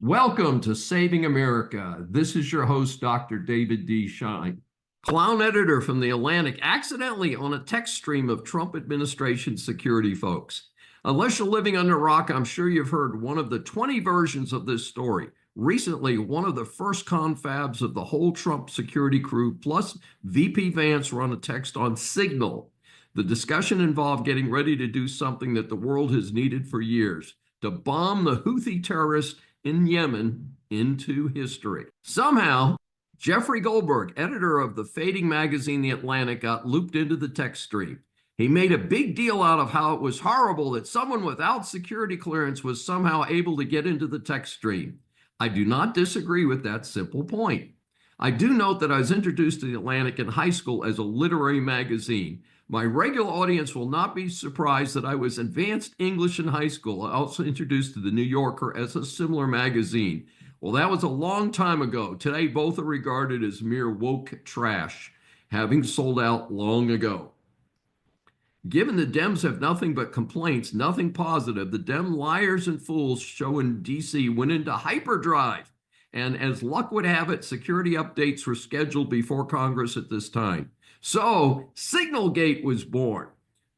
Welcome to Saving America. This is your host, Dr. David D. Schein, clown editor from The Atlantic, accidentally on a text stream of Trump administration security folks. Unless you're living under a rock, I'm sure you've heard one of the 20 versions of this story. Recently, one of the first confabs of the whole Trump security crew, plus VP Vance, were on a text on Signal. The discussion involved getting ready to do something that the world has needed for years, to bomb the Houthi terrorists in Yemen into history. Somehow, Jeffrey Goldberg, editor of the fading magazine The Atlantic, got looped into the text stream. He made a big deal out of how it was horrible that someone without security clearance was somehow able to get into the text stream. I do not disagree with that simple point. I do note that I was introduced to The Atlantic in high school as a literary magazine. My regular audience will not be surprised that I was advanced English in high school. I also introduced to the New Yorker as a similar magazine. Well, that was a long time ago. Today, both are regarded as mere woke trash, having sold out long ago. Given the Dems have nothing but complaints, nothing positive, the Dem liars and fools show in D.C. went into hyperdrive. And as luck would have it, security updates were scheduled before Congress at this time. So SignalGate was born.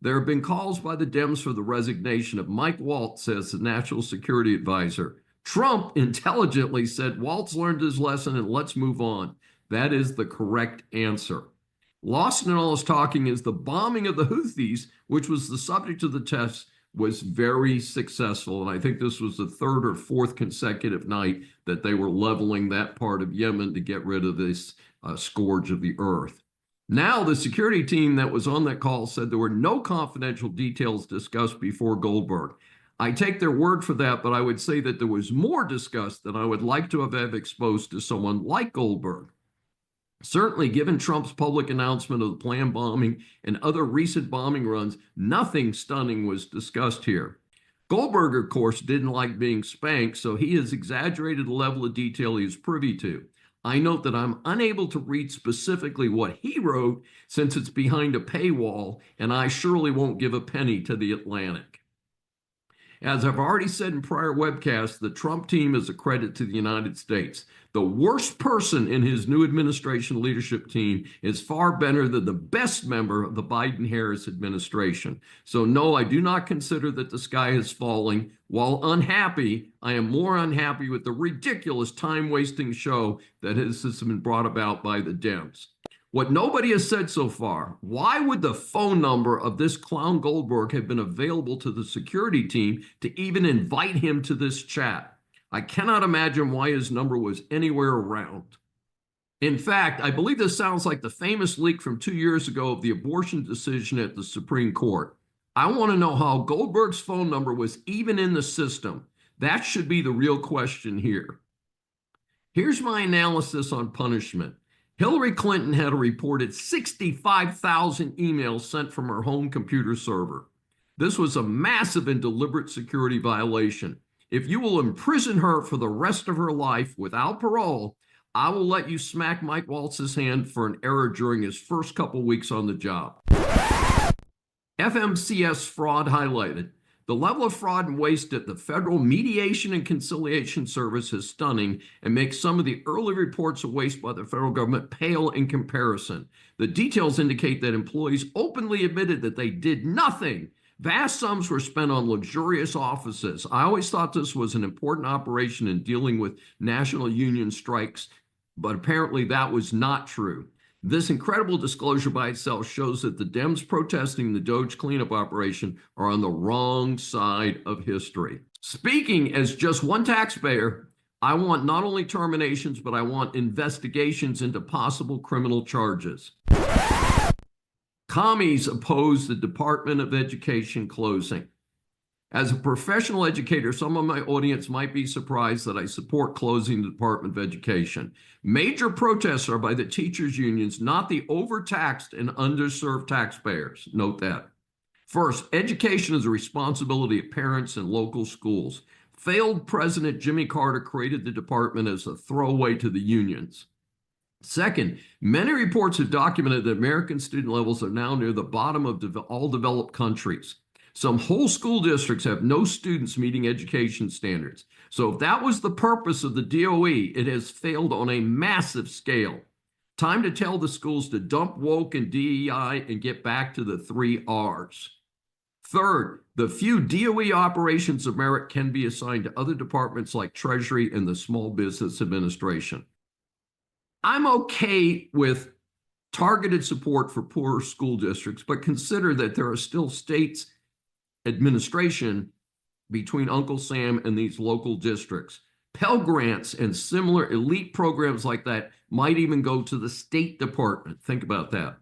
There have been calls by the Dems for the resignation of Mike Waltz as the national security advisor. Trump intelligently said Waltz learned his lesson and let's move on. That is the correct answer. Lost in all this talking is the bombing of the Houthis, which was the subject of the test, was very successful. And I think this was the third or fourth consecutive night that they were leveling that part of Yemen to get rid of this scourge of the earth. Now, the security team that was on that call said there were no confidential details discussed before Goldberg. I take their word for that, but I would say that there was more discussed than I would like to have exposed to someone like Goldberg. Certainly, given Trump's public announcement of the planned bombing and other recent bombing runs, nothing stunning was discussed here. Goldberg, of course, didn't like being spanked, so he has exaggerated the level of detail he is privy to. I note that I'm unable to read specifically what he wrote since it's behind a paywall, and I surely won't give a penny to The Atlantic. As I've already said in prior webcasts, the Trump team is a credit to the United States. The worst person in his new administration leadership team is far better than the best member of the Biden-Harris administration. So no, I do not consider that the sky is falling. While unhappy, I am more unhappy with the ridiculous time-wasting show that has been brought about by the Dems. What nobody has said so far, why would the phone number of this clown Goldberg have been available to the security team to even invite him to this chat? I cannot imagine why his number was anywhere around. In fact, I believe this sounds like the famous leak from 2 years ago of the abortion decision at the Supreme Court. I want to know how Goldberg's phone number was even in the system. That should be the real question here. Here's my analysis on punishment. Hillary Clinton had a reported 65,000 emails sent from her home computer server. This was a massive and deliberate security violation. If you will imprison her for the rest of her life without parole, I will let you smack Mike Waltz's hand for an error during his first couple weeks on the job. FMCS fraud highlighted. The level of fraud and waste at the Federal Mediation and Conciliation Service is stunning and makes some of the early reports of waste by the federal government pale in comparison. The details indicate that employees openly admitted that they did nothing. Vast sums were spent on luxurious offices. I always thought this was an important operation in dealing with national union strikes, but apparently that was not true. This incredible disclosure by itself shows that the Dems protesting the DOGE cleanup operation are on the wrong side of history. Speaking as just one taxpayer, I want not only terminations, but I want investigations into possible criminal charges. Commies oppose the Department of Education closing. As a professional educator, some of my audience might be surprised that I support closing the Department of Education. Major protests are by the teachers' unions, not the overtaxed and underserved taxpayers. Note that. First, education is a responsibility of parents and local schools. Failed President Jimmy Carter created the department as a throwaway to the unions. Second, many reports have documented that American student levels are now near the bottom of all developed countries. Some whole school districts have no students meeting education standards. So if that was the purpose of the DOE, it has failed on a massive scale. Time to tell the schools to dump woke and DEI and get back to the 3 R's. Third, the few DOE operations of merit can be assigned to other departments like Treasury and the Small Business Administration. I'm okay with targeted support for poorer school districts, but consider that there are still states administration between Uncle Sam and these local districts. Pell Grants and similar elite programs like that might even go to the State Department. Think about that.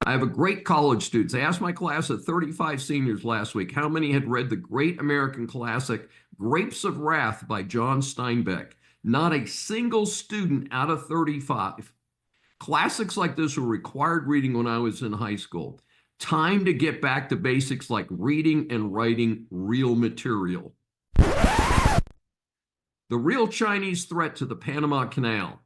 I have a great college students. I asked my class of 35 seniors last week how many had read the great American classic Grapes of Wrath by John Steinbeck. Not a single student out of 35. Classics like this were required reading when I was in high school. Time to get back to basics like reading and writing real material. The real Chinese threat to the Panama Canal.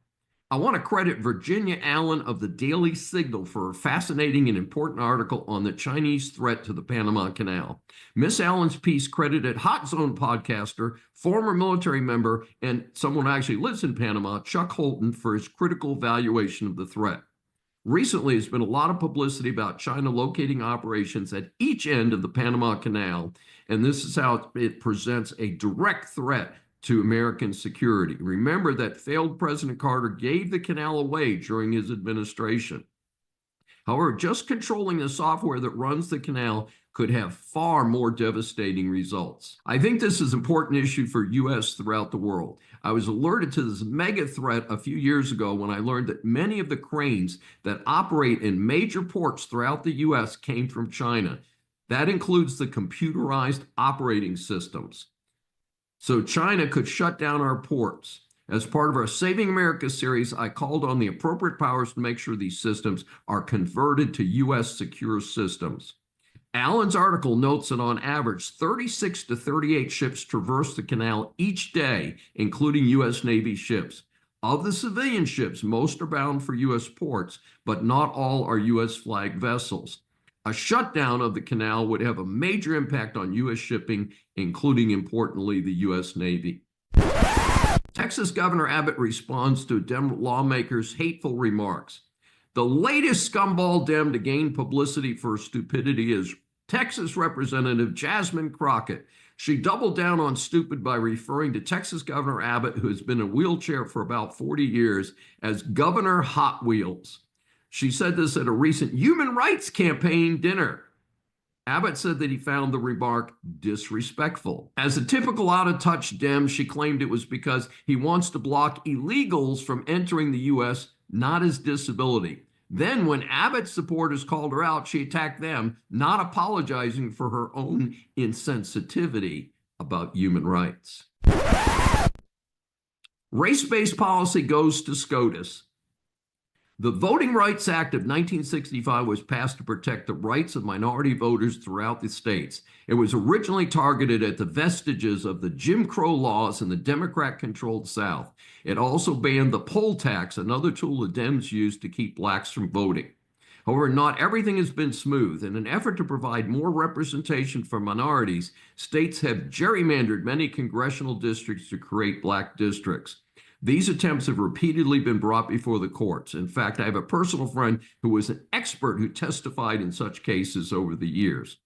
I want to credit Virginia Allen of the Daily Signal for a fascinating and important article on the Chinese threat to the Panama Canal. Miss Allen's piece credited Hot Zone podcaster, former military member, and someone who actually lives in Panama, Chuck Holton, for his critical evaluation of the threat. Recently, there's been a lot of publicity about China locating operations at each end of the Panama Canal, and this is how it presents a direct threat to American security. Remember that failed President Carter gave the canal away during his administration. However, just controlling the software that runs the canal could have far more devastating results. I think this is an important issue for U.S. throughout the world. I was alerted to this mega threat a few years ago when I learned that many of the cranes that operate in major ports throughout the U.S. came from China. That includes the computerized operating systems. So China could shut down our ports. As part of our Saving America series, I called on the appropriate powers to make sure these systems are converted to U.S. secure systems. Allen's article notes that on average, 36 to 38 ships traverse the canal each day, including U.S. Navy ships. Of the civilian ships, most are bound for U.S. ports, but not all are U.S. flagged vessels. A shutdown of the canal would have a major impact on U.S. shipping, including, importantly, the U.S. Navy. Texas Governor Abbott responds to Dem lawmakers' hateful remarks. The latest scumball Dem to gain publicity for stupidity is Texas Representative Jasmine Crockett. She doubled down on stupid by referring to Texas Governor Abbott, who has been in a wheelchair for about 40 years, as Governor Hot Wheels. She said this at a recent Human Rights Campaign dinner. Abbott said that he found the remark disrespectful. As a typical out-of-touch Dem, she claimed it was because he wants to block illegals from entering the U.S., not his disability. Then when Abbott's supporters called her out, she attacked them, not apologizing for her own insensitivity about human rights. Race-based policy goes to SCOTUS. The Voting Rights Act of 1965 was passed to protect the rights of minority voters throughout the states. It was originally targeted at the vestiges of the Jim Crow laws in the Democrat-controlled South. It also banned the poll tax, another tool the Dems used to keep blacks from voting. However, not everything has been smooth. In an effort to provide more representation for minorities, states have gerrymandered many congressional districts to create black districts. These attempts have repeatedly been brought before the courts. In fact, I have a personal friend who was an expert who testified in such cases over the years.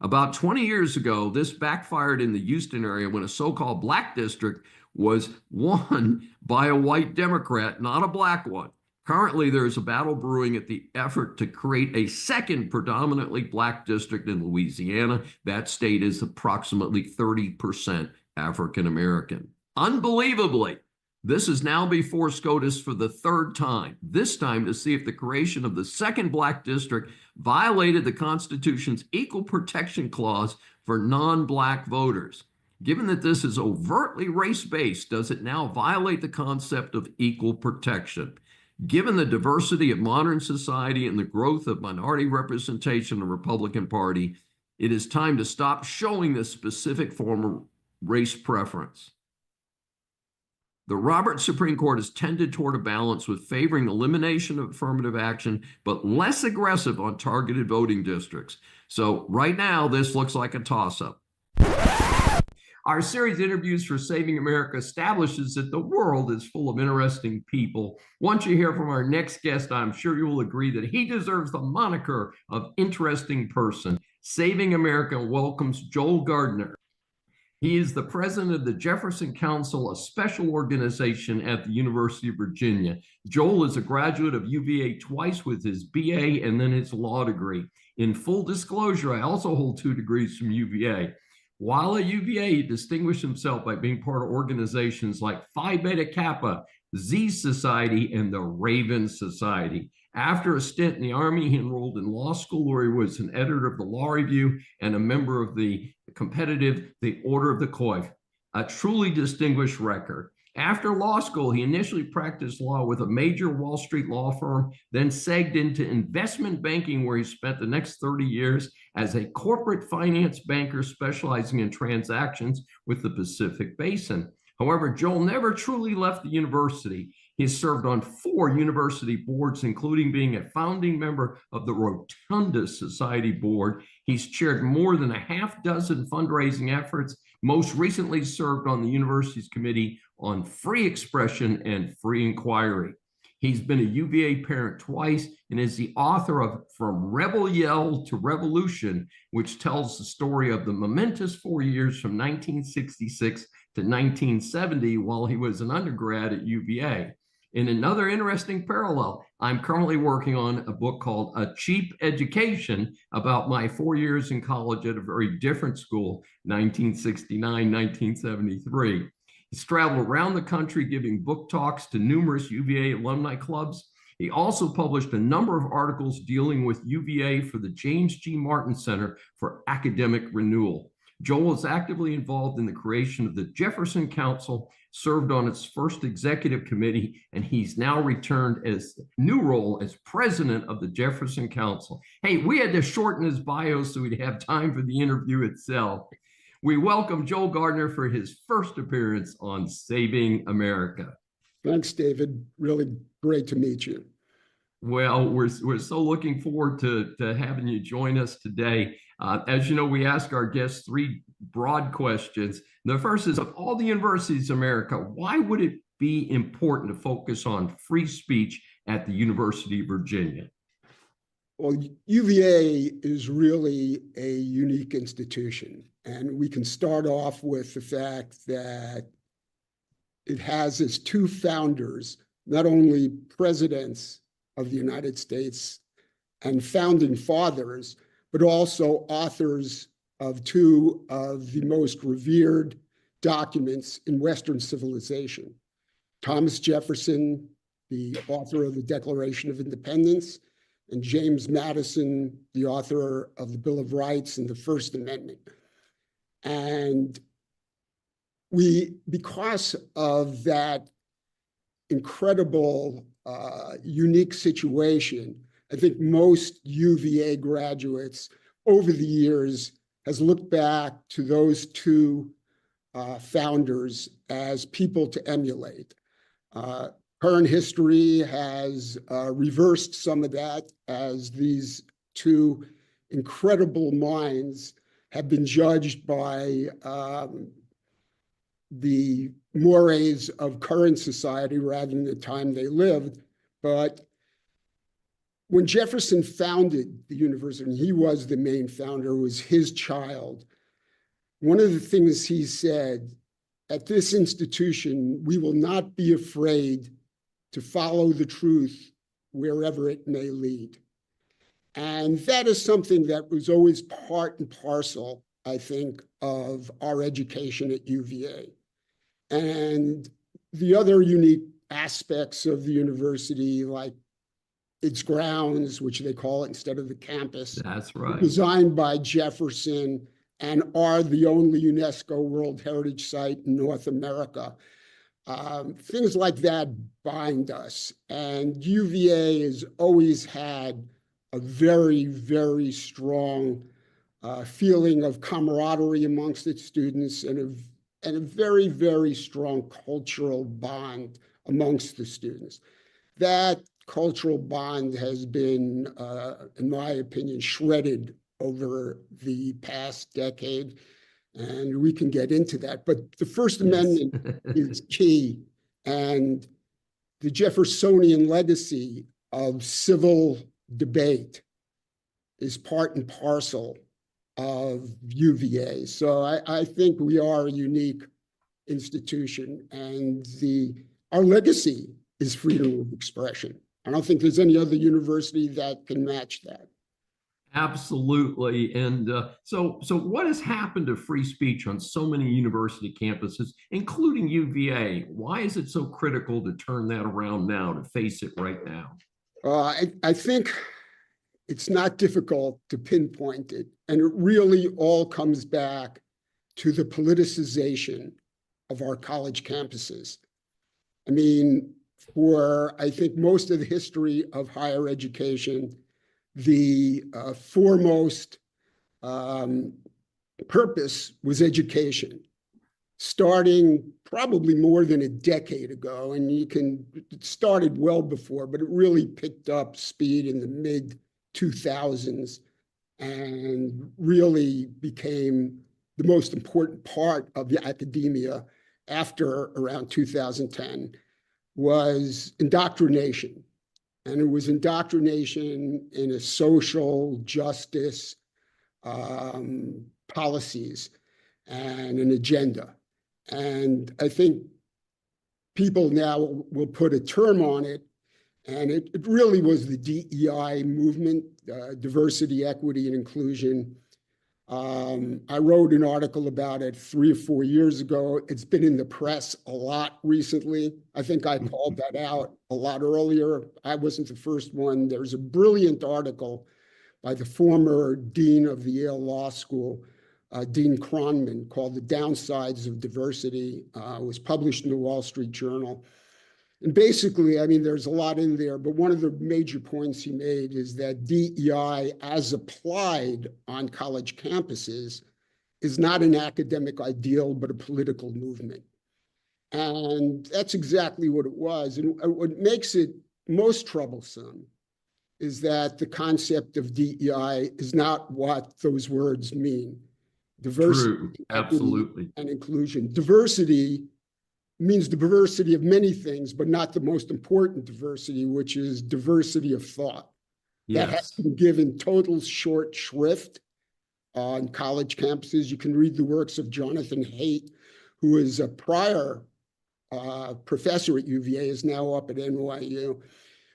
About 20 years ago, this backfired in the Houston area when a so-called black district was won by a white Democrat, not a black one. Currently, there is a battle brewing at the effort to create a second predominantly black district in Louisiana. That state is approximately 30% African American. Unbelievably, this is now before SCOTUS for the third time, this time to see if the creation of the second black district violated the Constitution's Equal Protection Clause for non-black voters. Given that this is overtly race-based, does it now violate the concept of equal protection? Given the diversity of modern society and the growth of minority representation in the Republican Party, it is time to stop showing this specific form of race preference. The Roberts Supreme Court has tended toward a balance with favoring elimination of affirmative action, but less aggressive on targeted voting districts. So right now, this looks like a toss-up. Our series Interviews for Saving America establishes that the world is full of interesting people. Once you hear from our next guest, I'm sure you will agree that he deserves the moniker of interesting person. Saving America welcomes Joel Gardner. He is the president of the Jefferson Council, a special organization at the University of Virginia. Joel is a graduate of UVA twice with his BA and then his law degree. In full disclosure, I also hold 2 degrees from UVA. While at UVA, he distinguished himself by being part of organizations like Phi Beta Kappa, Z Society, and the Raven Society. After a stint in the Army, he enrolled in law school where he was an editor of the Law Review and a member of the The Order of the Coif, a truly distinguished record. After law school, he initially practiced law with a major Wall Street law firm, then segged into investment banking, where he spent the next 30 years as a corporate finance banker specializing in transactions with the Pacific Basin. However, Joel never truly left the university. He served on 4 university boards, including being a founding member of the Rotunda Society board. He's chaired more than a half dozen fundraising efforts, most recently served on the university's committee on free expression and free inquiry. He's been a UVA parent twice and is the author of From Rebel Yell to Revolution, which tells the story of the momentous 4 years from 1966 to 1970 while he was an undergrad at UVA. In another interesting parallel, I'm currently working on a book called A Cheap Education about my 4 years in college at a very different school, 1969, 1973. He's traveled around the country giving book talks to numerous UVA alumni clubs. He also published a number of articles dealing with UVA for the James G. Martin Center for Academic Renewal. Joel is actively involved in the creation of the Jefferson Council, served on its first executive committee, and he's now returned as new role as president of the Jefferson Council. Hey, we had to shorten his bio so we'd have time for the interview itself. We welcome Joel Gardner for his first appearance on Saving America. Thanks, David. Really great to meet you. Well, we're so looking forward to having you join us today. As you know, we ask our guests 3 broad questions. The first is, of all the universities in America, why would it be important to focus on free speech at the University of Virginia? Well, UVA is really a unique institution, and we can start off with the fact that it has its 2 founders, not only presidents of the United States and founding fathers, but also authors of 2 of the most revered documents in Western civilization. Thomas Jefferson, the author of the Declaration of Independence, and James Madison, the author of the Bill of Rights and the First Amendment. And because of that incredible, unique situation, I think most UVA graduates over the years has looked back to those 2 founders as people to emulate. Current history has reversed some of that, as these 2 incredible minds have been judged by the mores of current society rather than the time they lived. But when Jefferson founded the university, and he was the main founder, it was his child, one of the things he said, at this institution, we will not be afraid to follow the truth wherever it may lead. And that is something that was always part and parcel, I think, of our education at UVA. And the other unique aspects of the university, like its grounds, which they call it instead of the campus. That's right. Designed by Jefferson and are the only UNESCO World Heritage Site in North America. Things like that bind us. And UVA has always had a very, very strong feeling of camaraderie amongst its students and a very, very strong cultural bond amongst the students. That cultural bond has been, in my opinion, shredded over the past decade. And we can get into that. But the First Yes. Amendment is key. And the Jeffersonian legacy of civil debate is part and parcel of UVA. So I think we are a unique institution, and our legacy is freedom of expression. I don't think there's any other university that can match that. Absolutely. And so what has happened to free speech on so many university campuses, including UVA? Why is it so critical to turn that around now, to face it right now? I think it's not difficult to pinpoint it. And it really all comes back to the politicization of our college campuses. I mean, for I think most of the history of higher education, the foremost purpose was education, starting probably more than a decade ago. And it started well before, but it really picked up speed in the mid-2000s and really became the most important part of the academia after around 2010 was indoctrination. And it was indoctrination in a social justice policies and an agenda. And I think people now will put a term on it, and it really was the DEI movement, diversity, equity, and inclusion. I wrote an article about it 3 or 4 years ago. It's been in the press a lot recently. I think I called that out a lot earlier. I wasn't the first one. There's a brilliant article by the former dean of the Yale Law School, Dean Kronman, called The Downsides of Diversity. It was published in the Wall Street Journal. And basically, I mean, there's a lot in there, but one of the major points he made is that DEI, as applied on college campuses, is not an academic ideal, but a political movement. And that's exactly what it was. And what makes it most troublesome is that the concept of DEI is not what those words mean. Diversity, True. Absolutely. and inclusion. Diversity means the diversity of many things, but not the most important diversity, which is diversity of thought. Yes. That has been given total short shrift on college campuses. You can read the works of Jonathan Haidt, who is a prior professor at UVA, is now up at NYU.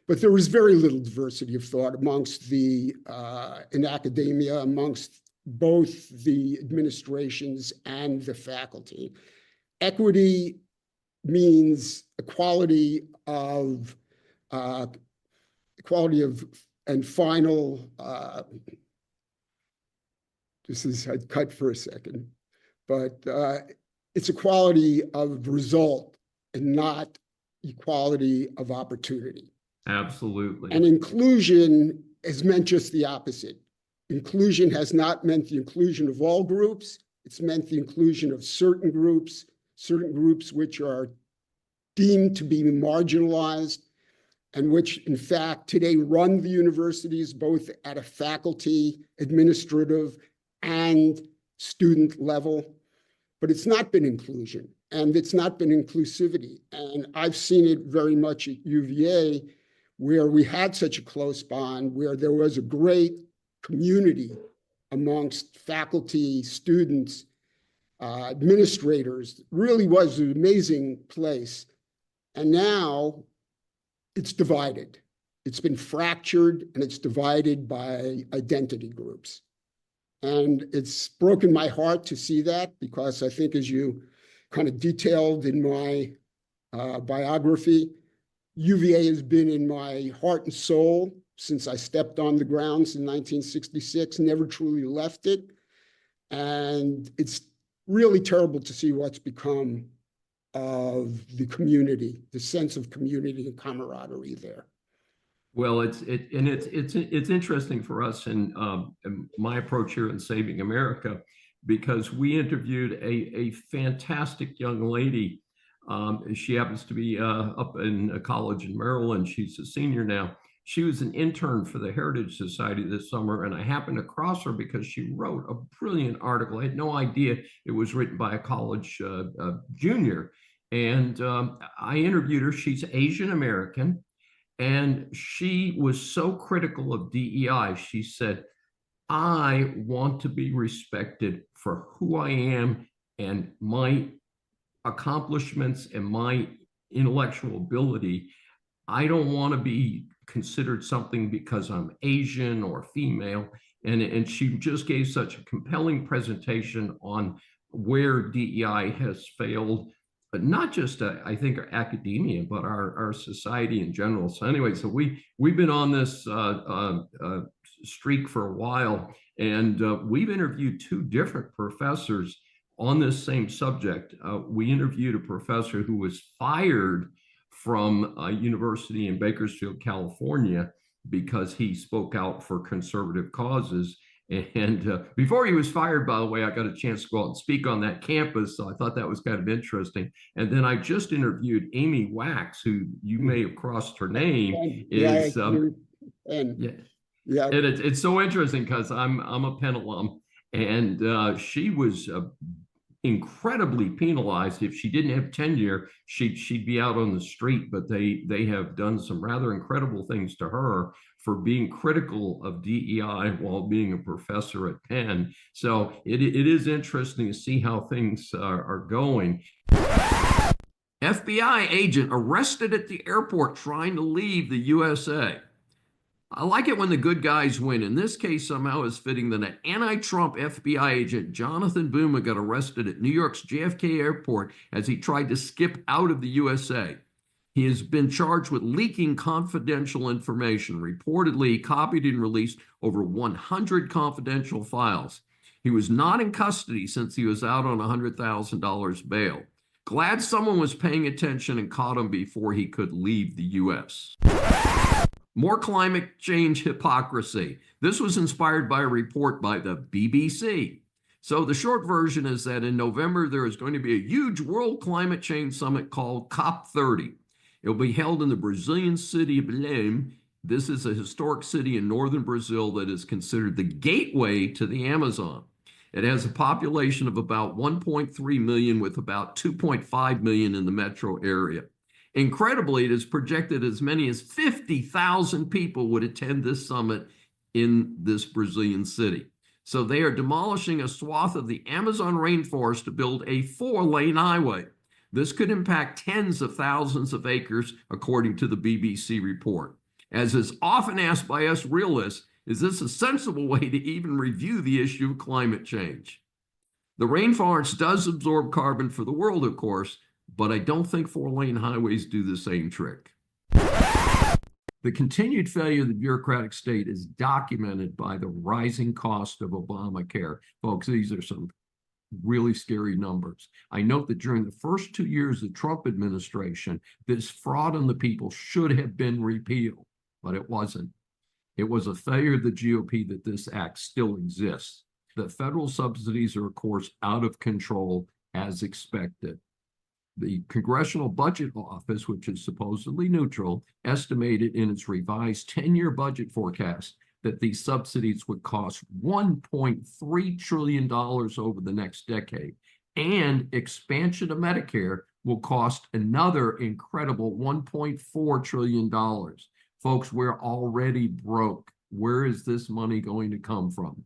But there was very little diversity of thought amongst in academia, amongst both the administrations and the faculty. Equity means equality of and final, I'd cut for a second, but it's equality of result and not equality of opportunity. Absolutely. And inclusion has meant just the opposite. Inclusion has not meant the inclusion of all groups. It's meant the inclusion of certain groups which are deemed to be marginalized and which, in fact, today run the universities both at a faculty, administrative, and student level. But it's not been inclusion, and it's not been inclusivity. And I've seen it very much at UVA, where we had such a close bond, where there was a great community amongst faculty, students, administrators. It really was an amazing place. And now it's divided. It's been fractured, and it's divided by identity groups. And it's broken my heart to see that, because I think, as you kind of detailed in my biography, UVA has been in my heart and soul since I stepped on the grounds in 1966, never truly left it. And it's really terrible to see what's become of the community, the sense of community and camaraderie there. Well, it's interesting for us in my approach here in Saving America, because we interviewed a fantastic young lady. She happens to be up in a college in Maryland. She's a senior now. She was an intern for the Heritage Society this summer, and I happened to cross her because she wrote a brilliant article. I had no idea it was written by a college junior. And I interviewed her. She's Asian American, and she was so critical of DEI. She said, I want to be respected for who I am and my accomplishments and my intellectual ability. I don't want to be considered something because I'm Asian or female. And she just gave such a compelling presentation on where DEI has failed, but not just I think our academia, but our society in general. So anyway, so we've been on this streak for a while, and we've interviewed two different professors on this same subject. We interviewed a professor who was fired from a university in Bakersfield, California, because he spoke out for conservative causes. And before he was fired, by the way, I got a chance to go out and speak on that campus. So I thought that was kind of interesting. And then I just interviewed Amy Wax, who you may have crossed her name. It's so interesting because I'm a Penn alum, and she was incredibly penalized. If she didn't have tenure, she'd be out on the street. But they have done some rather incredible things to her for being critical of DEI while being a professor at Penn. So it is interesting to see how things are going. FBI agent arrested at the airport trying to leave the USA. I like it when the good guys win. In this case, somehow it's fitting that an anti-Trump FBI agent, Jonathan Boomer, got arrested at New York's JFK airport as he tried to skip out of the USA. He has been charged with leaking confidential information. Reportedly, he copied and released over 100 confidential files. He was not in custody since he was out on $100,000 bail. Glad someone was paying attention and caught him before he could leave the U.S. More climate change hypocrisy. This was inspired by a report by the BBC. So the short version is that in November, there is going to be a huge world climate change summit called COP30. It will be held in the Brazilian city of Belém. This is a historic city in northern Brazil that is considered the gateway to the Amazon. It has a population of about 1.3 million, with about 2.5 million in the metro area. Incredibly, it is projected as many as 50,000 people would attend this summit in this Brazilian city. So they are demolishing a swath of the Amazon rainforest to build a 4-lane highway. This could impact tens of thousands of acres, according to the BBC report. As is often asked by us realists, is this a sensible way to even review the issue of climate change? The rainforest does absorb carbon for the world, of course, but I don't think 4-lane highways do the same trick. The continued failure of the bureaucratic state is documented by the rising cost of Obamacare. Folks, these are some really scary numbers. I note that during the first 2 years of the Trump administration, this fraud on the people should have been repealed, but it wasn't. It was a failure of the GOP that this act still exists. The federal subsidies are, of course, out of control as expected. The Congressional Budget Office, which is supposedly neutral, estimated in its revised 10-year budget forecast that these subsidies would cost $1.3 trillion over the next decade. And expansion of Medicare will cost another incredible $1.4 trillion. Folks, we're already broke. Where is this money going to come from?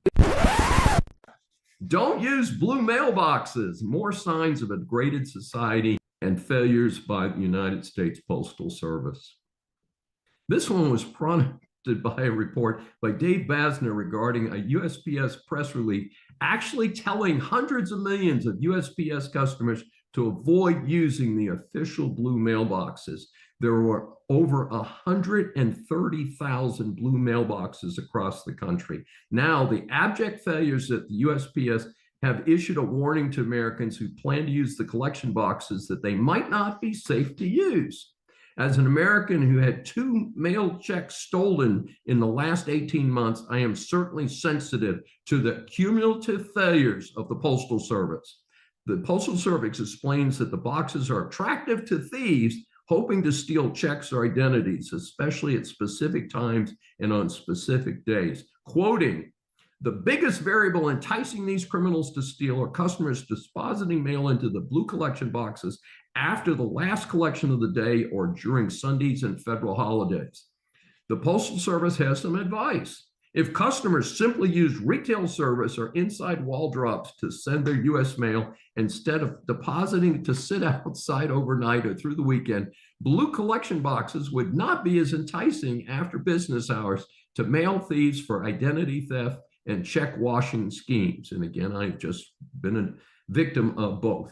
Don't use blue mailboxes. More signs of a degraded society and failures by the United States Postal Service. This one was prompted by a report by Dave Basner regarding a USPS press release actually telling hundreds of millions of USPS customers to avoid using the official blue mailboxes. There were over 130,000 blue mailboxes across the country. Now, the abject failures at the USPS have issued a warning to Americans who plan to use the collection boxes that they might not be safe to use. As an American who had 2 mail checks stolen in the last 18 months, I am certainly sensitive to the cumulative failures of the Postal Service. The Postal Service explains that the boxes are attractive to thieves hoping to steal checks or identities, especially at specific times and on specific days. Quoting, "The biggest variable enticing these criminals to steal are customers depositing mail into the blue collection boxes after the last collection of the day or during Sundays and federal holidays. The Postal Service has some advice. If customers simply use retail service or inside wall drops to send their U.S. mail instead of depositing it to sit outside overnight or through the weekend, blue collection boxes would not be as enticing after business hours to mail thieves for identity theft and check washing schemes." And again, I've just been a victim of both.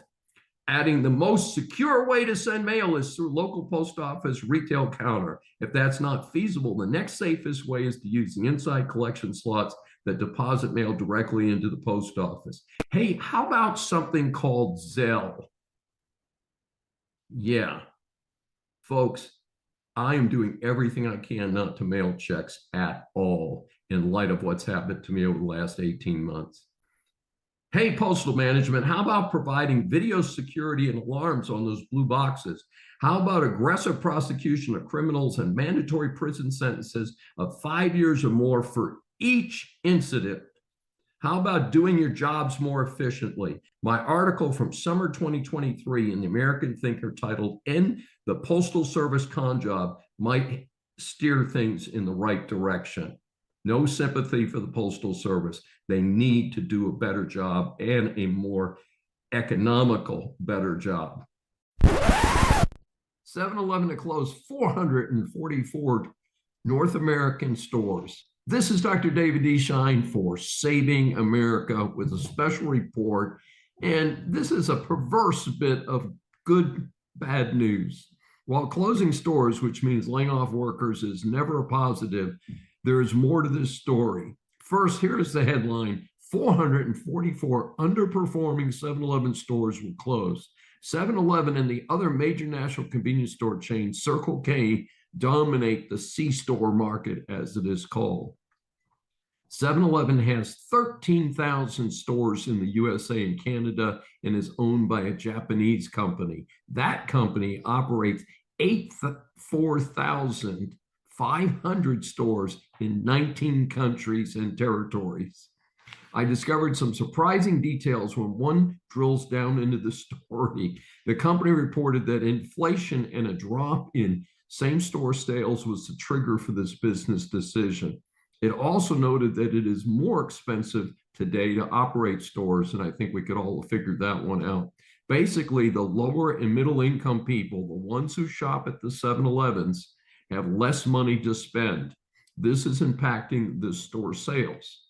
Adding, "The most secure way to send mail is through local post office retail counter. If that's not feasible, the next safest way is to use the inside collection slots that deposit mail directly into the post office." Hey, how about something called Zelle? Yeah, folks, I am doing everything I can not to mail checks at all in light of what's happened to me over the last 18 months. Hey, Postal Management, how about providing video security and alarms on those blue boxes? How about aggressive prosecution of criminals and mandatory prison sentences of 5 years or more for each incident? How about doing your jobs more efficiently? My article from summer 2023 in the American Thinker titled "End the Postal Service Con Job" might steer things in the right direction. No sympathy for the Postal Service. They need to do a better job and a more economical, better job. 7-Eleven to close 444 North American stores. This is Dr. David D. Schein for Saving America with a special report. And this is a perverse bit of bad news. While closing stores, which means laying off workers, is never a positive, there is more to this story. First, here is the headline: 444 underperforming 7-Eleven stores will close. 7-Eleven and the other major national convenience store chains, Circle K, dominate the C-store market, as it is called. 7-Eleven has 13,000 stores in the USA and Canada and is owned by a Japanese company. That company operates 4,500 stores in 19 countries and territories. I discovered some surprising details when one drills down into the story. The company reported that inflation and a drop in same-store sales was the trigger for this business decision. It also noted that it is more expensive today to operate stores, and I think we could all have figured that one out. Basically, the lower and middle income people, the ones who shop at the 7-Elevens, have less money to spend. This is impacting the store sales.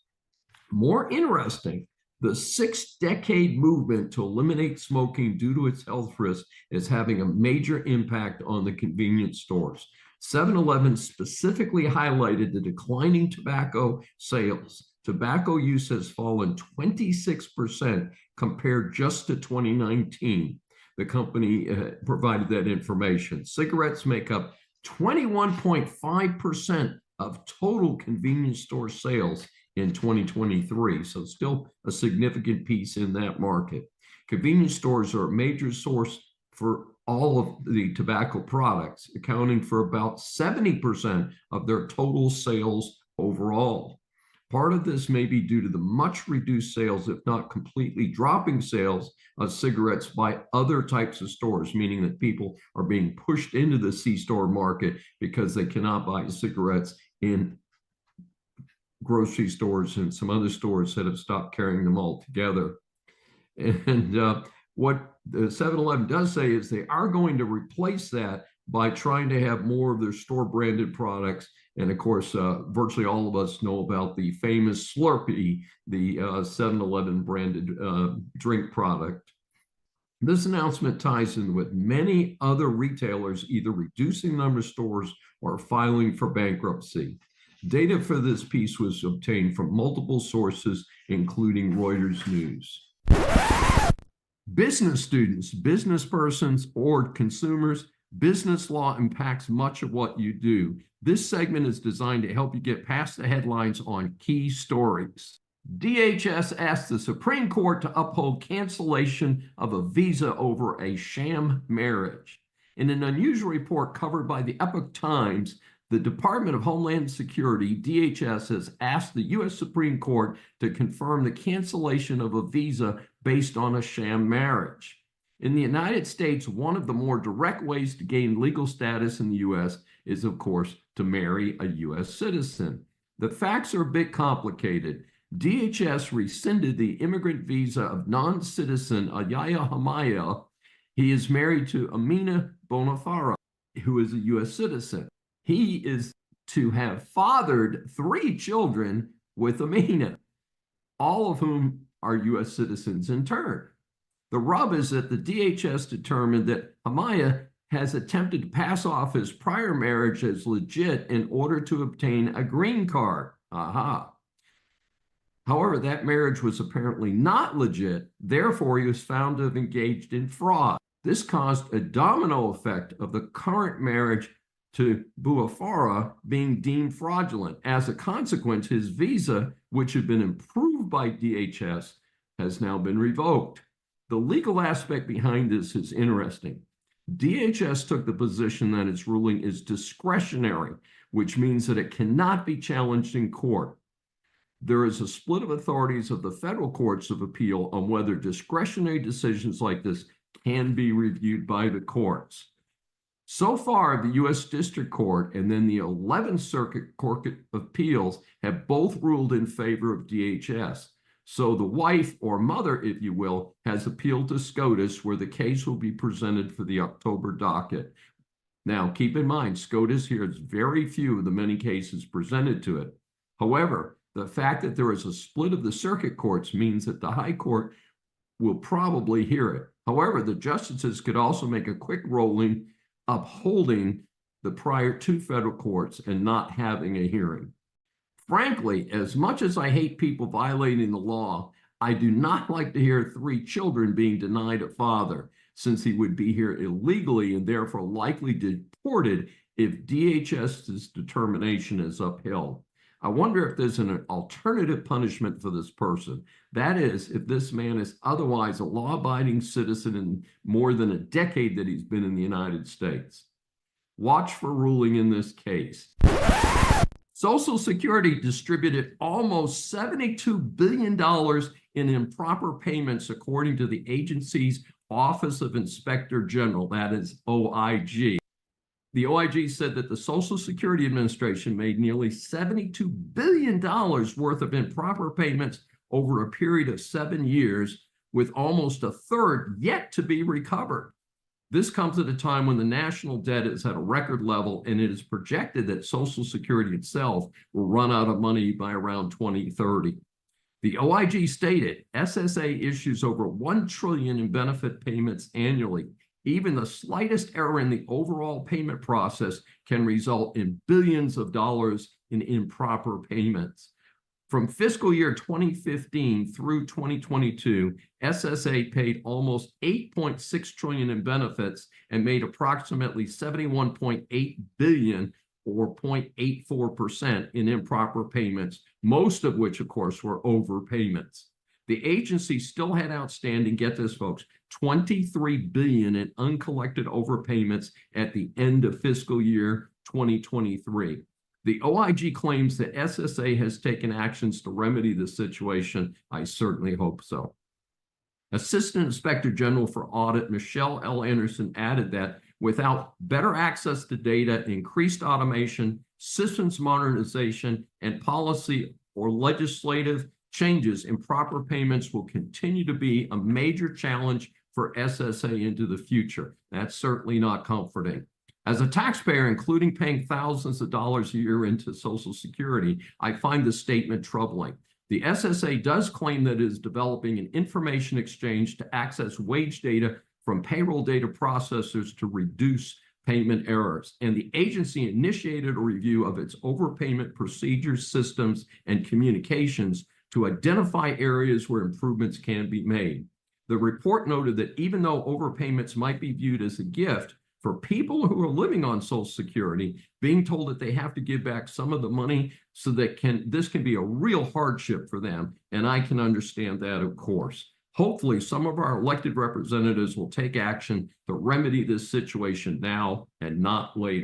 More interesting, the 6-decade movement to eliminate smoking due to its health risks is having a major impact on the convenience stores. 7-Eleven specifically highlighted the declining tobacco sales. Tobacco use has fallen 26% compared just to 2019. The company provided that information. Cigarettes make up 21.5% of total convenience store sales in 2023, so still a significant piece in that market. Convenience stores are a major source for all of the tobacco products, accounting for about 70% of their total sales overall. Part of this may be due to the much reduced sales, if not completely dropping sales of cigarettes by other types of stores, meaning that people are being pushed into the C-store market because they cannot buy cigarettes in grocery stores and some other stores that have stopped carrying them altogether. And what the 7-Eleven does say is they are going to replace that by trying to have more of their store branded products. And of course, virtually all of us know about the famous Slurpee, the 7-Eleven branded drink product. This announcement ties in with many other retailers either reducing the number of stores or filing for bankruptcy. Data for this piece was obtained from multiple sources, including Reuters News. Business students, business persons, or consumers, business law impacts much of what you do. This segment is designed to help you get past the headlines on key stories. DHS asked the Supreme Court to uphold cancellation of a visa over a sham marriage. In an unusual report covered by the Epoch Times, the Department of Homeland Security, DHS, has asked the U.S. Supreme Court to confirm the cancellation of a visa based on a sham marriage. In the United States, one of the more direct ways to gain legal status in the U.S. is, of course, to marry a U.S. citizen. The facts are a bit complicated. DHS rescinded the immigrant visa of non-citizen Ayaya Hamaya. He is married to Amina Bonafara, who is a U.S. citizen. He is to have fathered 3 children with Amina, all of whom are U.S. citizens in turn. The rub is that the DHS determined that Hamaya has attempted to pass off his prior marriage as legit in order to obtain a green card. Aha. However, that marriage was apparently not legit. Therefore, he was found to have engaged in fraud. This caused a domino effect of the current marriage to Buafara being deemed fraudulent. As a consequence, his visa, which had been approved by DHS, has now been revoked. The legal aspect behind this is interesting. DHS took the position that its ruling is discretionary, which means that it cannot be challenged in court. There is a split of authorities of the federal courts of appeal on whether discretionary decisions like this can be reviewed by the courts. So far, the U.S. District Court and then the 11th Circuit Court of Appeals have both ruled in favor of DHS. So the wife, or mother, if you will, has appealed to SCOTUS, where the case will be presented for the October docket. Now, keep in mind, SCOTUS hears very few of the many cases presented to it. However, the fact that there is a split of the circuit courts means that the High Court will probably hear it. However, the justices could also make a quick ruling upholding the prior 2 federal courts and not having a hearing. Frankly, as much as I hate people violating the law, I do not like to hear 3 children being denied a father, since he would be here illegally and therefore likely deported if DHS's determination is upheld. I wonder if there's an alternative punishment for this person. That is, if this man is otherwise a law-abiding citizen in more than a decade that he's been in the United States. Watch for ruling in this case. Social Security distributed almost $72 billion in improper payments, according to the agency's Office of Inspector General, that is OIG. The OIG said that the Social Security Administration made nearly $72 billion worth of improper payments over a period of 7 years, with almost a third yet to be recovered. This comes at a time when the national debt is at a record level, and it is projected that Social Security itself will run out of money by around 2030. The OIG stated SSA issues over $1 trillion in benefit payments annually. Even the slightest error in the overall payment process can result in billions of dollars in improper payments. From fiscal year 2015 through 2022, SSA paid almost $8.6 trillion in benefits and made approximately $71.8 billion, or 0.84%, in improper payments, most of which, of course, were overpayments. The agency still had outstanding, get this, folks, $23 billion in uncollected overpayments at the end of fiscal year 2023. The OIG claims that SSA has taken actions to remedy the situation. I certainly hope so. Assistant Inspector General for Audit Michelle L. Anderson added that without better access to data, increased automation, systems modernization, and policy or legislative changes, improper payments will continue to be a major challenge for SSA into the future. That's certainly not comforting. As a taxpayer, including paying thousands of dollars a year into Social Security, I find this statement troubling. The SSA does claim that it is developing an information exchange to access wage data from payroll data processors to reduce payment errors. And the agency initiated a review of its overpayment procedures, systems, and communications to identify areas where improvements can be made. The report noted that even though overpayments might be viewed as a gift, for people who are living on Social Security, being told that they have to give back some of the money so that this can be a real hardship for them. And I can understand that, of course. Hopefully, some of our elected representatives will take action to remedy this situation now and not later.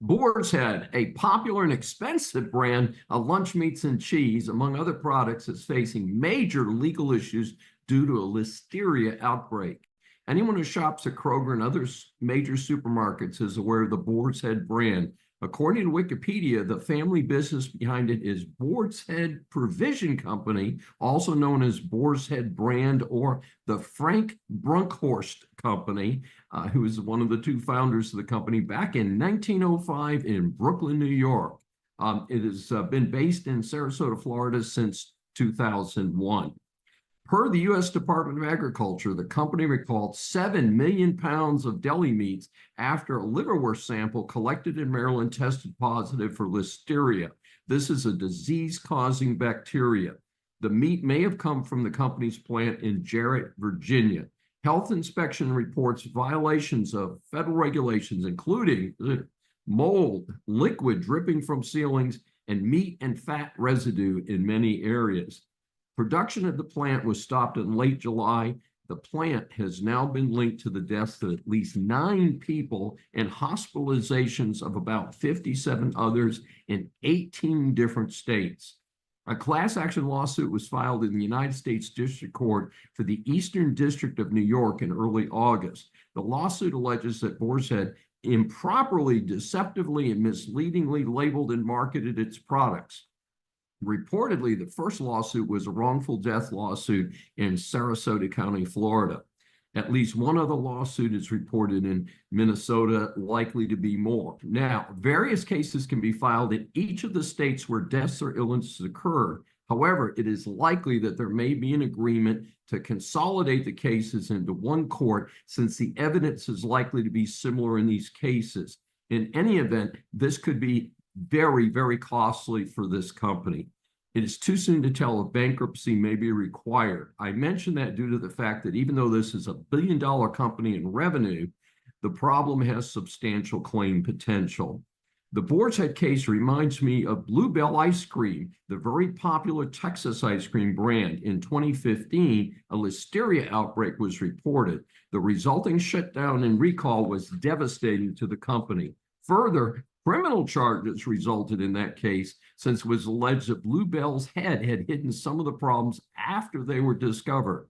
Boar's Head, a popular and expensive brand of lunch meats and cheese, among other products, is facing major legal issues due to a listeria outbreak. Anyone who shops at Kroger and other major supermarkets is aware of the Boar's Head brand. According to Wikipedia, the family business behind it is Boar's Head Provision Company, also known as Boar's Head Brand, or the Frank Brunkhorst Company, who is one of the two founders of the company back in 1905 in Brooklyn, New York. It has been based in Sarasota, Florida since 2001. Per the U.S. Department of Agriculture, the company recalled 7 million pounds of deli meats after a liverwurst sample collected in Maryland tested positive for listeria. This is a disease-causing bacteria. The meat may have come from the company's plant in Jarrett, Virginia. Health inspection reports violations of federal regulations, including mold, liquid dripping from ceilings, and meat and fat residue in many areas. Production at the plant was stopped in late July. The plant has now been linked to the deaths of at least 9 people and hospitalizations of about 57 others in 18 different states. A class action lawsuit was filed in the United States District Court for the Eastern District of New York in early August. The lawsuit alleges that Boar's Head improperly, deceptively, and misleadingly labeled and marketed its products. Reportedly, the first lawsuit was a wrongful death lawsuit in Sarasota County, Florida. At least one other lawsuit is reported in Minnesota, likely to be more. Now, various cases can be filed in each of the states where deaths or illnesses occur. However, it is likely that there may be an agreement to consolidate the cases into one court, since the evidence is likely to be similar in these cases. In any event, this could be very, very costly for this company. It is too soon to tell if bankruptcy may be required. I mention that due to the fact that even though this is a billion-dollar company in revenue, the problem has substantial claim potential. The Boar's Head case reminds me of Bluebell ice cream, the very popular Texas ice cream brand. In 2015, a listeria outbreak was reported. The resulting shutdown and recall was devastating to the company. Further, criminal charges resulted in that case, since it was alleged that Bluebell's head had hidden some of the problems after they were discovered.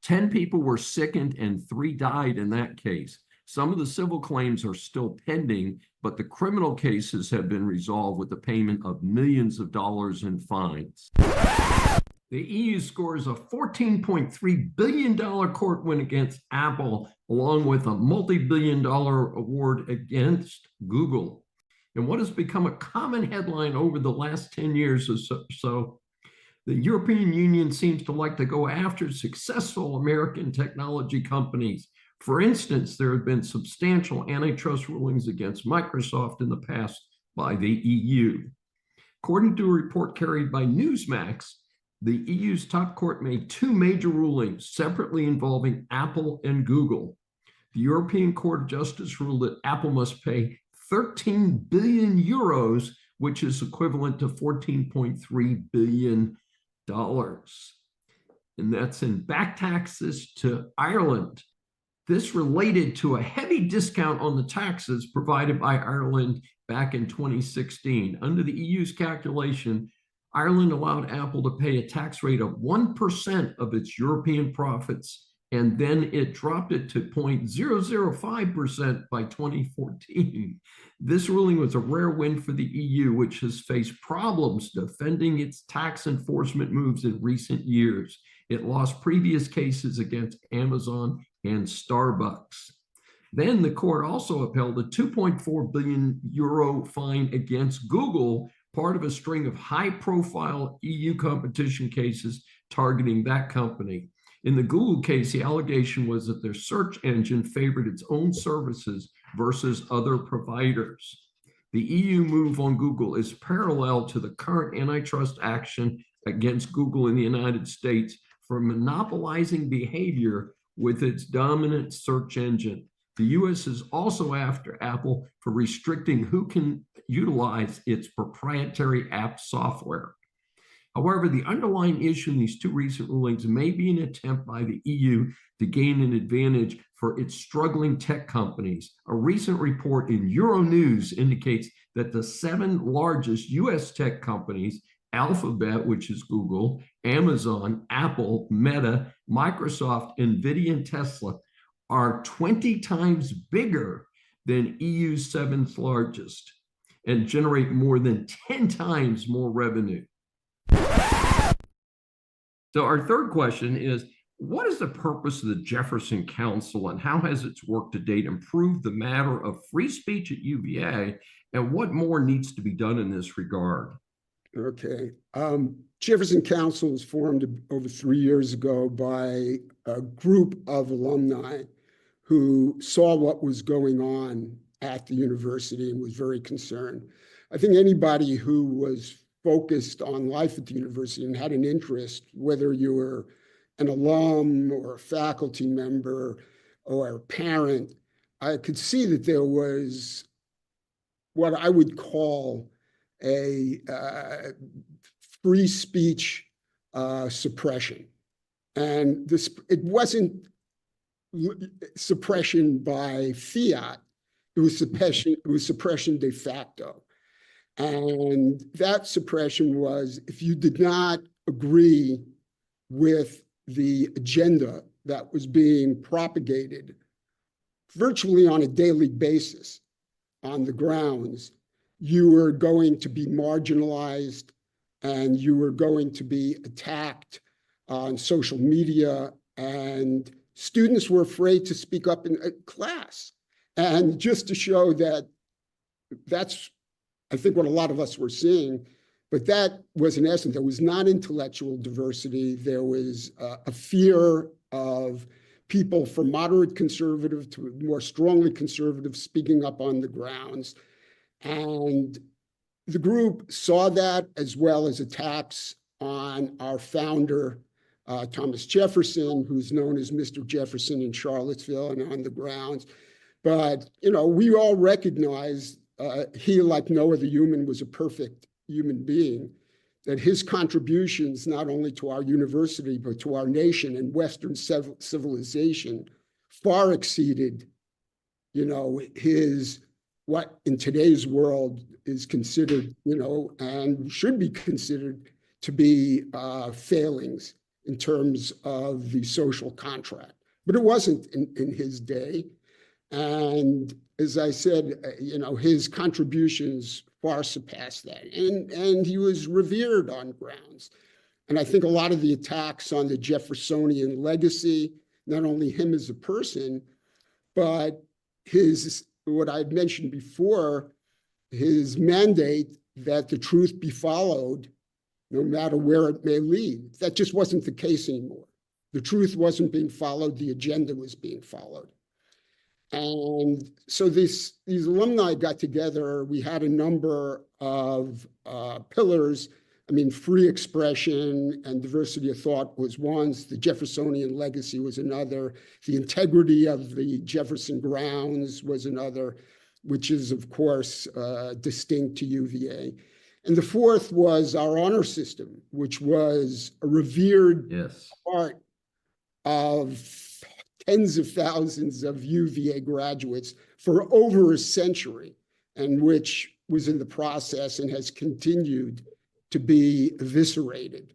10 people were sickened and 3 died in that case. Some of the civil claims are still pending, but the criminal cases have been resolved with the payment of millions of dollars in fines. The EU scores a $14.3 billion court win against Apple, along with a multi-billion-dollar award against Google. And what has become a common headline over the last 10 years or so, the European Union seems to like to go after successful American technology companies. For instance, there have been substantial antitrust rulings against Microsoft in the past by the EU. According to a report carried by Newsmax, the EU's top court made 2 major rulings separately involving Apple and Google. The European Court of Justice ruled that Apple must pay 13 billion euros, which is equivalent to $14.3 billion. And that's in back taxes to Ireland. This related to a heavy discount on the taxes provided by Ireland back in 2016. Under the EU's calculation, Ireland allowed Apple to pay a tax rate of 1% of its European profits, and then it dropped it to 0.005% by 2014. This ruling was a rare win for the EU, which has faced problems defending its tax enforcement moves in recent years. It lost previous cases against Amazon and Starbucks. Then the court also upheld a 2.4 billion euro fine against Google, part of a string of high-profile EU competition cases targeting that company. In the Google case, the allegation was that their search engine favored its own services versus other providers. The EU move on Google is parallel to the current antitrust action against Google in the United States for monopolizing behavior with its dominant search engine. The US is also after Apple for restricting who can utilize its proprietary app software. However, the underlying issue in these two recent rulings may be an attempt by the EU to gain an advantage for its struggling tech companies. A recent report in Euronews indicates that the 7 largest US tech companies, Alphabet, which is Google, Amazon, Apple, Meta, Microsoft, NVIDIA, and Tesla, are 20 times bigger than EU's 7th largest and generate more than 10 times more revenue. So our third question is, what is the purpose of the Jefferson Council and how has its work to date improved the matter of free speech at UVA, and what more needs to be done in this regard? Okay. Jefferson Council was formed over 3 years ago by a group of alumni who saw what was going on at the university and was very concerned. I think anybody who was focused on life at the university and had an interest, whether you were an alum or a faculty member or a parent, I could see that there was what I would call a free speech suppression. And this, it wasn't suppression by fiat, it was suppression de facto. And that suppression was if you did not agree with the agenda that was being propagated virtually on a daily basis on the grounds, you were going to be marginalized and you were going to be attacked on social media, and students were afraid to speak up in class. And just to show that that's, I think, what a lot of us were seeing, but that was in essence, there was not intellectual diversity. There was a fear of people from moderate conservative to more strongly conservative speaking up on the grounds. And the group saw that, as well as attacks on our founder, Thomas Jefferson, who's known as Mr. Jefferson in Charlottesville and on the grounds. But, you know, we all recognize he, like no other human, was a perfect human being, that his contributions, not only to our university, but to our nation and Western civilization, far exceeded, you know, his, what in today's world is considered, you know, and should be considered to be failings in terms of the social contract. But it wasn't in his day. And as I said, you know, his contributions far surpassed that. And he was revered on grounds. And I think a lot of the attacks on the Jeffersonian legacy, not only him as a person, but his, what I'd mentioned before, his mandate that the truth be followed, no matter where it may lead. That just wasn't the case anymore. The truth wasn't being followed, the agenda was being followed. And so these alumni got together. We had a number of pillars. I mean, free expression and diversity of thought was one. The Jeffersonian legacy was another. The integrity of the Jefferson grounds was another, which is, of course, distinct to UVA. And the fourth was our honor system, which was a revered part of tens of thousands of UVA graduates for over a century, and which was in the process and has continued to be eviscerated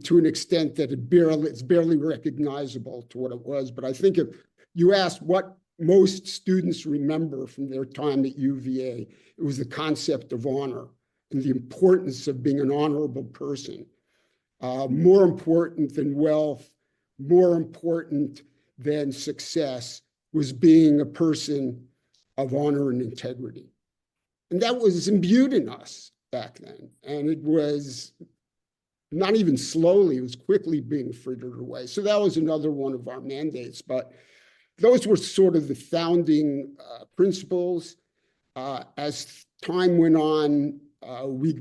to an extent that it's barely recognizable to what it was. But I think if you asked what most students remember from their time at UVA, it was the concept of honor and the importance of being an honorable person, more important than wealth, more important than success, was being a person of honor and integrity. And that was imbued in us back then. And it was not even slowly, it was quickly being frittered away. So that was another one of our mandates. But those were sort of the founding principles. As time went on, we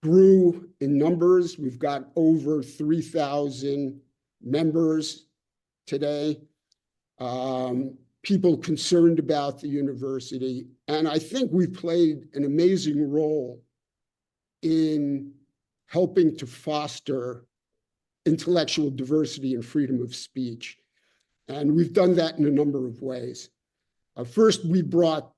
grew in numbers. We've got over 3,000 members today, people concerned about the university. And I think we've played an amazing role in helping to foster intellectual diversity and freedom of speech. And we've done that in a number of ways. First, we brought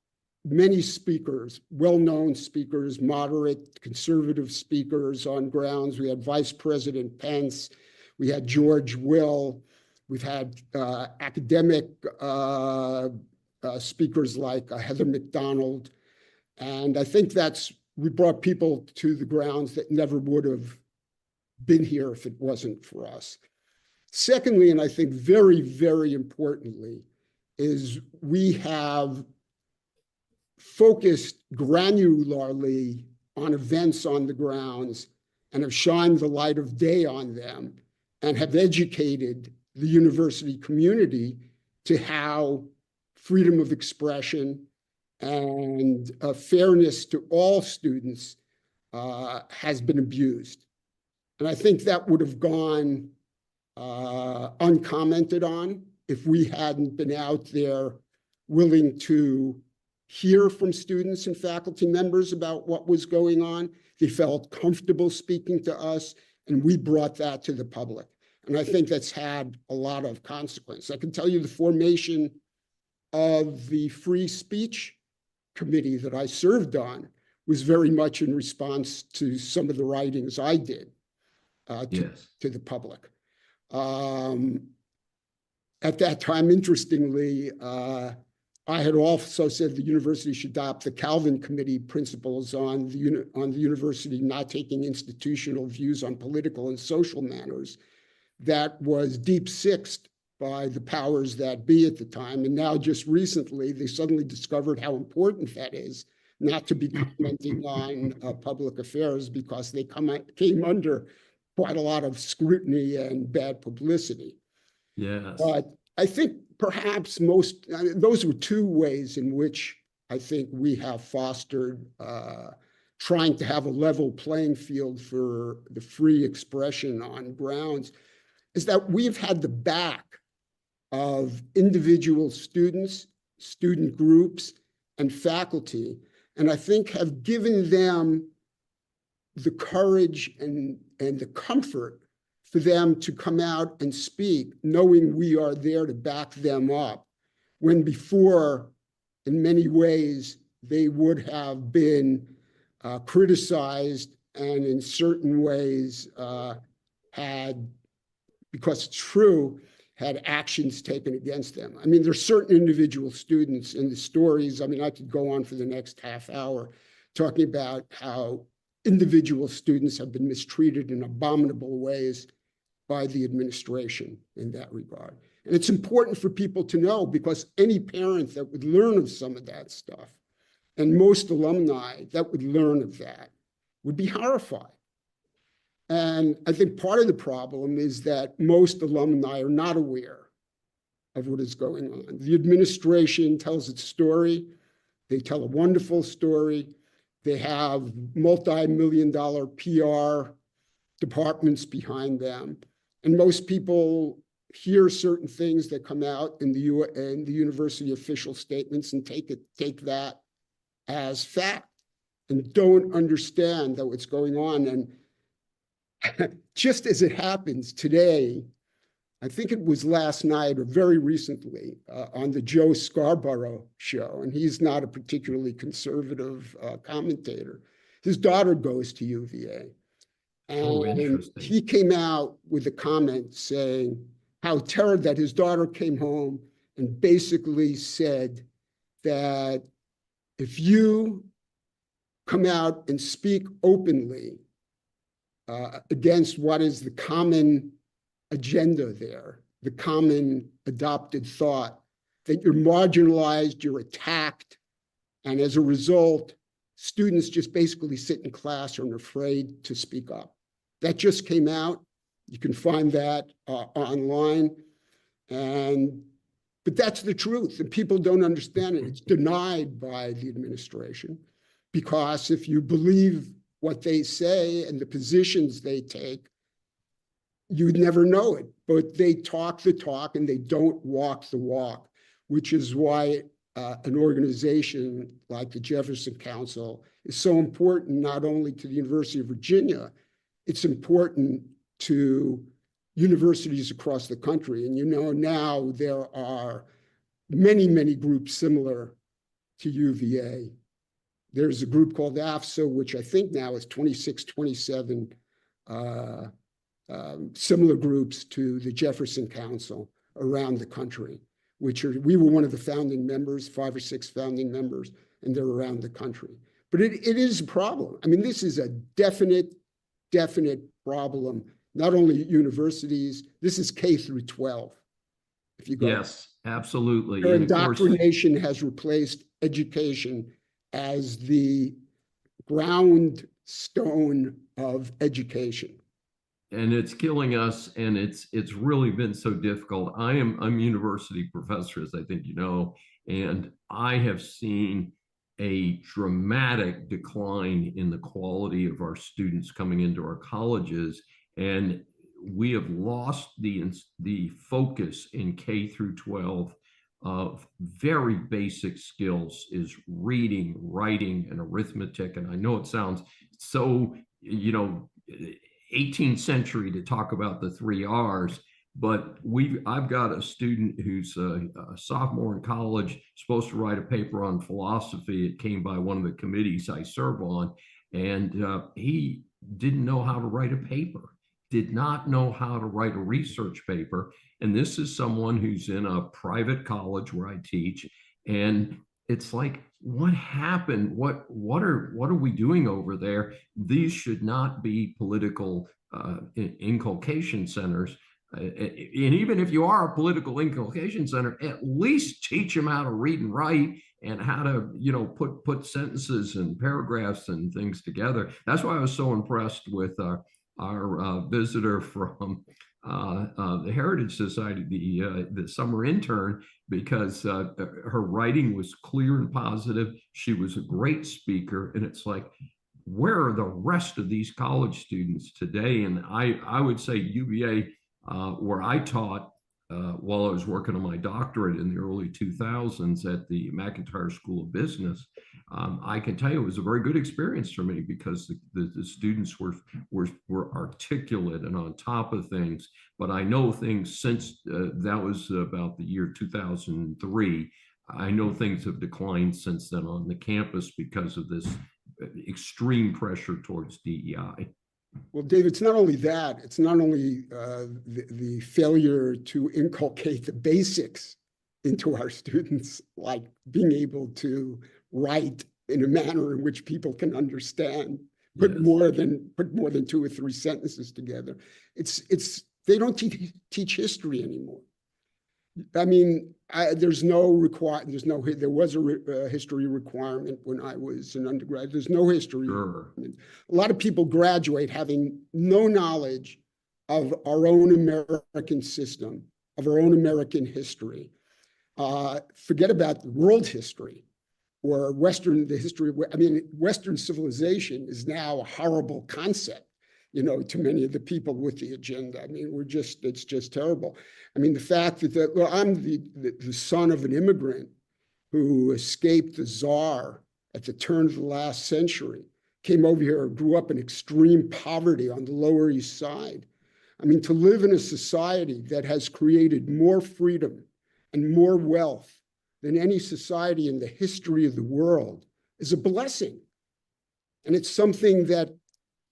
many speakers, well-known speakers, moderate, conservative speakers on grounds. We had Vice President Pence. We had George Will. We've had academic speakers like Heather McDonald. And I think we brought people to the grounds that never would have been here if it wasn't for us. Secondly, and I think very, very importantly, is we have focused granularly on events on the grounds and have shined the light of day on them and have educated the university community to how freedom of expression and fairness to all students has been abused. And I think that would have gone uncommented on if we hadn't been out there willing to hear from students and faculty members about what was going on. They felt comfortable speaking to us, and we brought that to the public. And I think that's had a lot of consequence. I can tell you the formation of the Free Speech Committee that I served on was very much in response to some of the writings I did to the public. At that time, interestingly, I had also said the university should adopt the Calvin Committee principles on the university not taking institutional views on political and social matters. That was deep-sixed by the powers that be at the time. And now just recently, they suddenly discovered how important that is, not to be commenting on public affairs because they came under quite a lot of scrutiny and bad publicity. Yes. But I think perhaps those were two ways in which I think we have fostered trying to have a level playing field for the free expression on grounds, is that we've had the back of individual students, student groups, and faculty, and I think have given them the courage and the comfort for them to come out and speak, knowing we are there to back them up, when before, in many ways, they would have been criticized and in certain ways had, because it's true, had actions taken against them. I mean, there's certain individual students in the stories. I mean, I could go on for the next half hour talking about how individual students have been mistreated in abominable ways by the administration in that regard. And it's important for people to know, because any parent that would learn of some of that stuff, and most alumni that would learn of that, would be horrified. And I think part of the problem is that most alumni are not aware of what is going on. The administration tells its story. They tell a wonderful story. They have multi-million-dollar PR departments behind them. And most people hear certain things that come out in the university official statements and take that as fact and don't understand that what's going on. And just as it happens today, I think it was last night or very recently on the Joe Scarborough show, and he's not a particularly conservative commentator. His daughter goes to UVA. And he came out with a comment saying how terrible that his daughter came home and basically said that if you come out and speak openly against what is the common agenda there, the common adopted thought, that you're marginalized, you're attacked, and as a result, students just basically sit in class and are afraid to speak up. That just came out. You can find that online. But that's the truth, and people don't understand it. It's denied by the administration, because if you believe what they say and the positions they take, you'd never know it. But they talk the talk and they don't walk the walk, which is why an organization like the Jefferson Council is so important, not only to the University of Virginia, it's important to universities across the country. And now there are many, many groups similar to UVA. There's a group called AFSA, which I think now is 26, 27 similar groups to the Jefferson Council around the country, we were one of the founding members, 5 or 6 founding members, and they're around the country. But it is a problem. I mean, this is a definite problem, not only at universities, this is K through 12. If you go, yes, absolutely. Their indoctrination has replaced education as the ground stone of education. And it's killing us, and it's really been so difficult. I'm university professor, as I think you know, and I have seen a dramatic decline in the quality of our students coming into our colleges, and we have lost the focus in K through 12 of very basic skills is reading, writing, and arithmetic. And I know it sounds so, 18th century to talk about the 3 R's, but I've got a student who's a sophomore in college, supposed to write a paper on philosophy. It came by one of the committees I serve on, and he didn't know how to write a paper, did not know how to write a research paper. And this is someone who's in a private college where I teach. And it's like, what happened? What are we doing over there? These should not be political inculcation centers. And even if you are a political inculcation center, at least teach them how to read and write and how to, put sentences and paragraphs and things together. That's why I was so impressed with our visitor from the Heritage Society, the summer intern, because her writing was clear and positive. She was a great speaker, and it's like, where are the rest of these college students today? And I would say UVA, where I taught while I was working on my doctorate in the early 2000s at the McIntire School of Business, I can tell you it was a very good experience for me because the students were articulate and on top of things. But I know things since that was about the year 2003. I know things have declined since then on the campus because of this extreme pressure towards DEI. Well, Dave, it's not only that, it's not only the failure to inculcate the basics into our students, like being able to write in a manner in which people can understand, put more than 2 or 3 sentences together. They don't teach history anymore. I mean, there was a history requirement when I was an undergrad. There's no history requirement. A lot of people graduate having no knowledge of our own American system, of our own American history. Forget about world history or Western civilization is now a horrible concept, to many of the people with the agenda. I mean, it's just terrible. I mean, the fact that I'm the son of an immigrant who escaped the czar at the turn of the last century, came over here, grew up in extreme poverty on the Lower East Side. I mean, to live in a society that has created more freedom and more wealth than any society in the history of the world is a blessing. And it's something that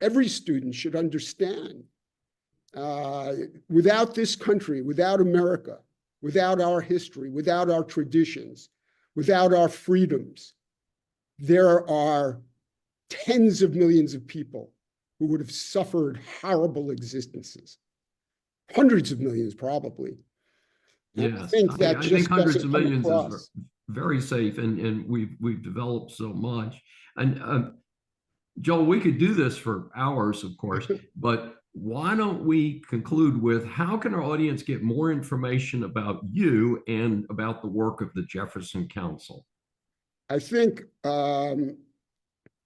every student should understand. Without this country, without America, without our history, without our traditions, without our freedoms, there are tens of millions of people who would have suffered horrible existences. Hundreds of millions, probably. Yes, I think hundreds of millions is very safe, and we've developed so much. And Joel, we could do this for hours, of course, but why don't we conclude with how can our audience get more information about you and about the work of the Jefferson Council? I think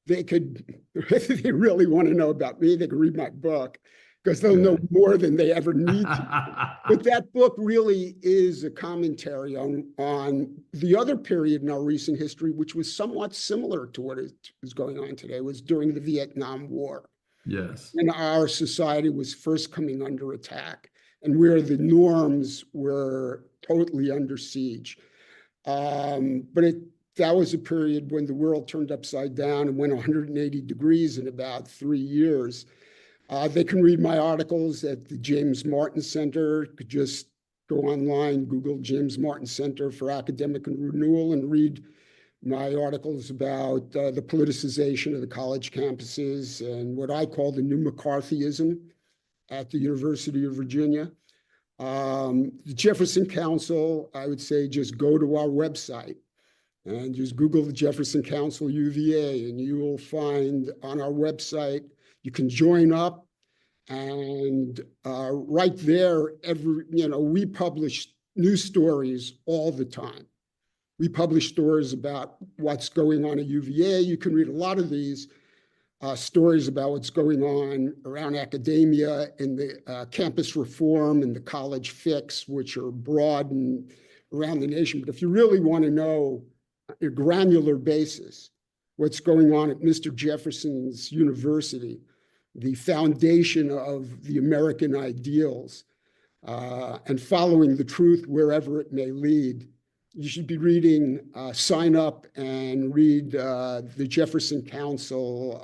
they could, if they really want to know about me, they could read my book because they'll know more than they ever need to. But that book really is a commentary on the other period in our recent history, which was somewhat similar to what is going on today. It was during the Vietnam War. Yes. when our society was first coming under attack and where the norms were totally under siege. But that was a period when the world turned upside down and went 180 degrees in about 3 years. They can read my articles at the James Martin Center. Could just go online, Google James Martin Center for Academic and Renewal, and read my articles about the politicization of the college campuses and what I call the new McCarthyism at the University of Virginia. The Jefferson Council, I would say just go to our website and just Google the Jefferson Council UVA, and you will find on our website, you can join up, and right there, we publish news stories all the time. We publish stories about what's going on at UVA. You can read a lot of these stories about what's going on around academia and the campus reform and the college fix, which are broad and around the nation. But if you really want to know a granular basis what's going on at Mr. Jefferson's University, the foundation of the American ideals, and following the truth wherever it may lead, you should be reading, sign up and read the Jefferson Council,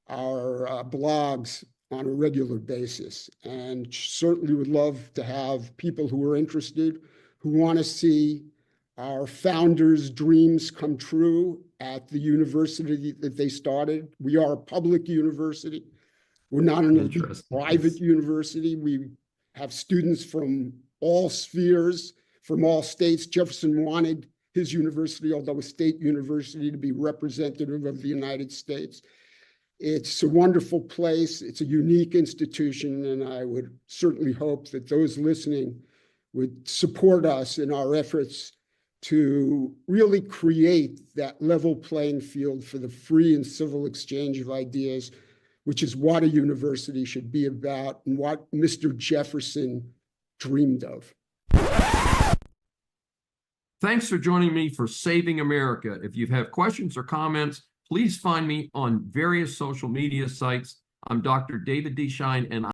our blogs on a regular basis. And certainly would love to have people who are interested, who want to see our founders' dreams come true at the university that they started. We are a public university. We're not an private university. We have students from all spheres, from all states. Jefferson wanted his university, although a state university, to be representative of the United States. It's a wonderful place. It's a unique institution, and I would certainly hope that those listening would support us in our efforts to really create that level playing field for the free and civil exchange of ideas, which is what a university should be about and what Mr. Jefferson dreamed of. Thanks for joining me for Saving America. If you have questions or comments, please find me on various social media sites. I'm Dr. David D. Schein, and